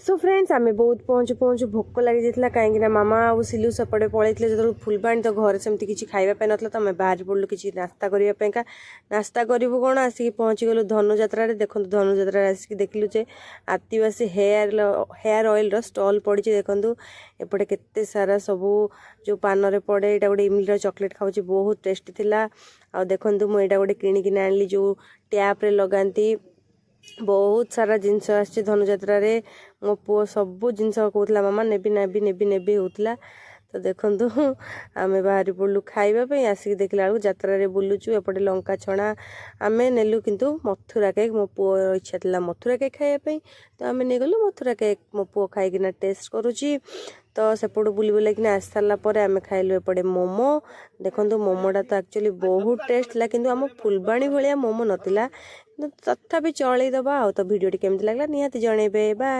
So friends आम बहुत पहुँचु पहुँचु भोक लगी जाता कहीं मामा आ सिलु सेपटे पलैते जो फुलबाणी तो घर सेमती किसी खावाई ना तो आम बाहर पड़ू कि नास्ता करने नास्ता करूँ कौन आसिक पहुँची गलु धनुजात्रा देखो धनुजात्रा आसिक देखलु जे आदिवासी हेयर ऑयल स्टॉल पड़ी देखु एपटे केते सारा सबू जो पान रे पड़े यहाँ गोटे इमली चॉकलेट खाऊँ बहुत टेस्टी थिला आ देखु मुझे गोटे किणिकी आनी जो टैप रे लगाती बहुत सारा जिनस आसी धनुजात्रा रे मो पुओ सबू जिनस कहला मामा नेबी नेबी नेबी नेबी होता तो देखु आम बाहरी पड़ू खावाई आसिक देखला बेलू जात्रा रे बुलुचु एपटे लंका छणा आम नेलु किंतु मथुरा केक मो पुओ इच्छा था मथुरा केक खायापी तो आम नहीं गलु मथुरा केक मो पुओ खाईकिना टेस्ट करुच्ची तो सेपटू बुली बुलाकिना आसी सारापर आम खाइलु एपटे मोमो देखो मोमोटा तो एक्चुअली बहुत टेस्ट था किंतु आम फुलबाणी भाया मोमो नथिला तथापि चलईदबा आ तो भिडियोटी केमती लगला निहाती जनइबे बाय।